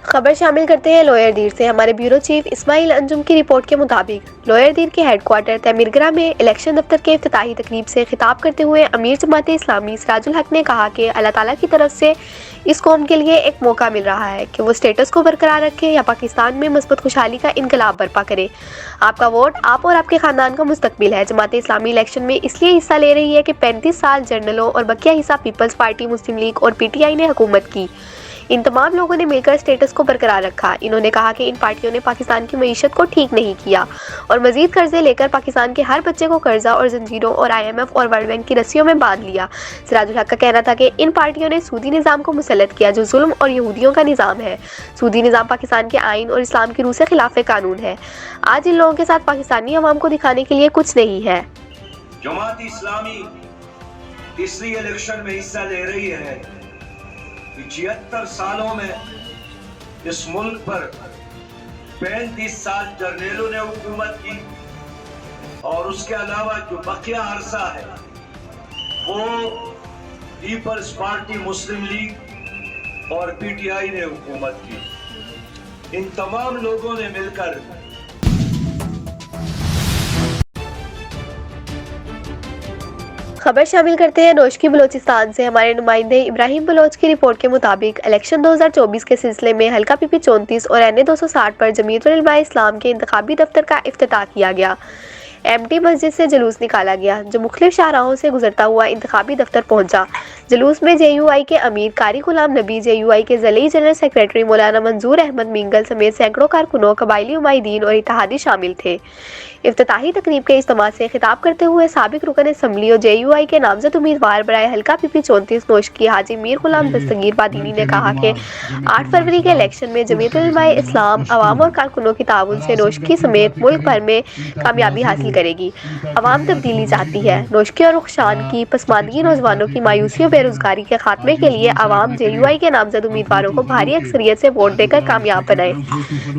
خبر شامل کرتے ہیں لوئر دیر سے۔ ہمارے بیورو چیف اسماعیل انجم کی رپورٹ کے مطابق لوئر دیر کے ہیڈ کوارٹر تعمیر گرہ میں الیکشن دفتر کے افتتاحی تقریب سے خطاب کرتے ہوئے امیر جماعت اسلامی سراج الحق نے کہا کہ اللہ تعالیٰ کی طرف سے اس قوم کے لیے ایک موقع مل رہا ہے کہ وہ اسٹیٹس کو برقرار رکھے یا پاکستان میں مثبت خوشحالی کا انقلاب برپا کرے۔ آپ کا ووٹ آپ اور آپ کے خاندان کا مستقبل ہے۔ جماعت اسلامی الیکشن میں اس لیے حصہ لے رہی ہے کہ 35 سال جنرلوں اور بقیہ حصہ پیپلز پارٹی، مسلم لیگ اور پی ٹی آئی نے حکومت کی۔ ان تمام لوگوں نے مل کر اسٹیٹس کو برقرار رکھا۔ انہوں نے کہا کہ ان پارٹیوں نے پاکستان کی معیشت کو ٹھیک نہیں کیا اور مزید قرضے لے کر پاکستان کے ہر بچے کو قرضہ اور زنجیروں اور IMF اور ورلڈ بینک کی رسیوں میں باندھ لیا۔ سراج الحق کا کہنا تھا کہ ان پارٹیوں نے سودی نظام کو مسلط کیا جو ظلم اور یہودیوں کا نظام ہے۔ سودی نظام پاکستان کے آئین اور اسلام کی روح سے خلاف قانون ہے۔ آج ان لوگوں کے ساتھ پاکستانی عوام کو دکھانے کے لیے کچھ نہیں ہے۔ جماعت اسلامی اس لیے الیکشن میں حصہ لے رہی ہے کہ 76 سالوں میں اس ملک پر 35 سال جرنیلوں نے حکومت کی اور اس کے علاوہ جو بقیہ عرصہ ہے وہ پیپلز پارٹی، مسلم لیگ اور پی ٹی آئی نے حکومت کی۔ ان تمام لوگوں نے مل کر خبر شامل کرتے ہیں نوشکی بلوچستان سے۔ ہمارے نمائندے ابراہیم بلوچ کی رپورٹ کے مطابق الیکشن 2024 کے سلسلے میں حلقہ پی پی 34 اور NA 260 پر جمعیت العلماء اسلام کے انتخابی دفتر کا افتتاح کیا گیا۔ MT مسجد سے جلوس نکالا گیا جو مختلف شاہراہوں سے گزرتا ہوا انتخابی دفتر پہنچا۔ جلوس میں JUI کے امیر قاری غلام نبی، JUI کے ضلعی جنرل سیکریٹری مولانا منظور احمد مینگل سمیت سینکڑوں کارکنوں، قبائلی عمائدین اور اتحادی شامل تھے۔ افتتاحی تقریب کے اجتماع سے خطاب کرتے ہوئے سابق رکن اسمبلی اور JUI کے نامزد امیدوار برائے حلقہ پی پی 34 نوشکی حاجی میر غلام دستگیر بادینی نے کہا کہ 8 فروری کے الیکشن میں جمعیت العلماء اسلام عوام اور کارکنوں کے تعاون سے نوشکی سمیت ملک بھر میں کامیابی حاصل کرے گی۔ عوام تبدیلی چاہتی ہے۔ نوشکی اور رخشان کی پسماندگی، نوجوانوں کی مایوسی اور بے روزگاری کے خاتمے کے لیے عوام JUI کے نامزد امیدواروں کو بھاری اکثریت سے ووٹ دے کر کامیاب بنائے۔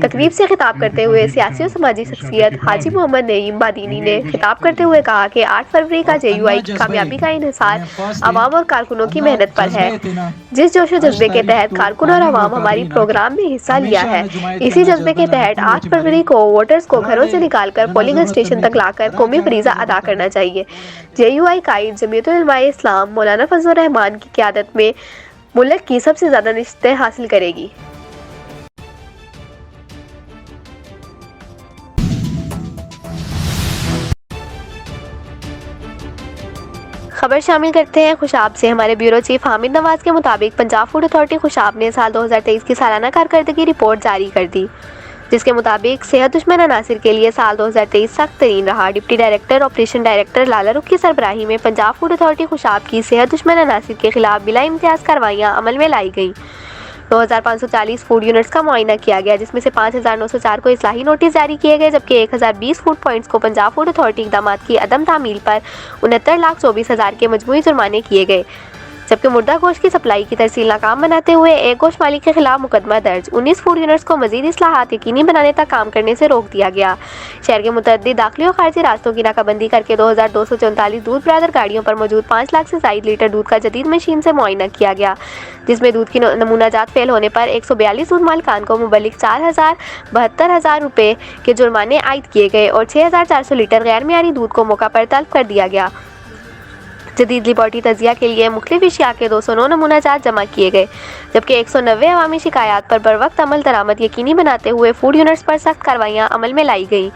تقریب سے خطاب کرتے ہوئے سیاسی اور سماجی شخصیت حاجی محمد نعیم بادینی نے خطاب کرتے ہوئے کہا کہ 8 فروری کا JUI کی کامیابی کا انحصار عوام اور کارکنوں کی محنت پر ہے۔ جس جوش و جذبے کے تحت کارکن اور عوام ہماری پروگرام میں حصہ لیا ہے، اسی جذبے کے تحت 8 فروری کو ووٹرز کو گھروں سے نکال کر پولنگ اسٹیشن تک لا کر قومی فریضہ ادا کرنا چاہیے۔ JUI قائد جمعیت العلماء اسلام مولانا فضل الرحمان کی قیادت میں ملک کی سب سے زیادہ نشستیں حاصل کرے گی۔ خبر شامل کرتے ہیں خوشاب سے۔ ہمارے بیورو چیف حامد نواز کے مطابق پنجاب فوڈ اتھارٹی خوشاب نے سال 2023 کی سالانہ کارکردگی رپورٹ جاری کر دی، جس کے مطابق صحت دشمن عناصر کے لیے سال 2023 سخت ترین رہا۔ ڈپٹی ڈائریکٹر آپریشن ڈائریکٹر لالا رخ کی سربراہی میں پنجاب فوڈ اتھارٹی خوشاب کی صحت دشمن عناصر کے خلاف بلا امتیاز کارروائیاں عمل میں لائی گئیں۔ 2540 فوڈ یونٹس کا معائنہ کیا گیا، جس میں سے 5904 کو اصلاحی نوٹس جاری کیے گئے، جبکہ 1020 فوڈ پوائنٹس کو پنجاب فوڈ اتھارٹی اقدامات کی عدم تعمیل پر 69,24,000 کے مجموعی جرمانے کیے گئے، جبکہ مردہ گوشت کی سپلائی کی ترسیل ناکام بناتے ہوئے ایک گوشت مالک کے خلاف مقدمہ درج۔ 19 فوڈ یونٹس کو مزید اصلاحات یقینی بنانے تک کام کرنے سے روک دیا گیا۔ شہر کے متعدد داخلی اور خارجی راستوں کی ناکہ بندی کر کے 2244 دودھ برادر گاڑیوں پر موجود 5 لاکھ سے زائد لیٹر دودھ کا جدید مشین سے معائنہ کیا گیا، جس میں دودھ کی نمونہ جات فیل ہونے پر 142 دودھ مالکان کو مبلغ 4,72,000 روپے کے جرمانے عائد کیے گئے اور 6,400 لیٹر غیر معیاری دودھ کو موقع پر طلب کر دیا گیا۔ جدید لیبارٹری تجزیہ کے لیے مختلف اشیاء کے 209 نمونہ جات جمع کیے گئے، جبکہ 190 عوامی شکایات پر بروقت عمل درآمد یقینی بناتے ہوئے فوڈ یونٹس پر سخت کارروائیاں عمل میں لائی گئیں۔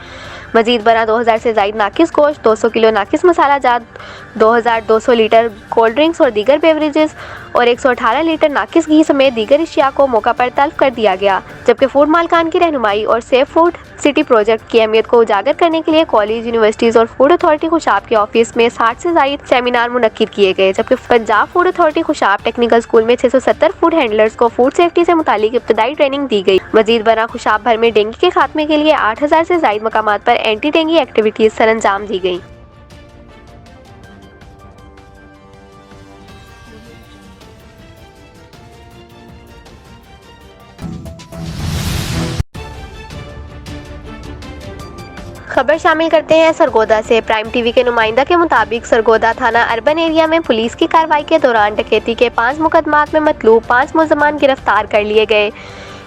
مزید برآں 2000 سے زائد ناقص گوشت، 200 کلو ناقص مسالہ جات، 2200 لیٹر کولڈ ڈرنکس اور دیگر بیوریجز اور 118 لیٹر ناقص گھی سمیت دیگر اشیاء کو موقع پر طلب کر دیا گیا، جبکہ فوڈ مالکان کی رہنمائی اور سیف فوڈ سٹی پروجیکٹ کی اہمیت کو اجاگر کرنے کے لیے کالج، یونیورسٹیز اور فوڈ اتھارٹی خوشاب کے آفس میں 60 سے زائد سیمینار منعقد کیے گئے، جبکہ Punjab food authority Khushab technical school میں 670 فوڈ ہینڈلرز کو فوڈ سیفٹی سے متعلق ابتدائی ٹریننگ دی گئی۔ مزید برآں خوشاب بھر میں ڈینگی کے خاتمے کے لیے 8000 سے زائد مقامات پر اینٹی ڈینگی ایکٹیویٹیز سر انجام دی گئیں۔ خبر شامل کرتے ہیں سرگودا سے۔ پرائم ٹی وی کے نمائندہ کے مطابق سرگودا تھانہ اربن ایریا میں پولیس کی کارروائی کے دوران ڈکیتی کے 5 مقدمات میں مطلوب 5 ملزمان گرفتار کر لیے گئے۔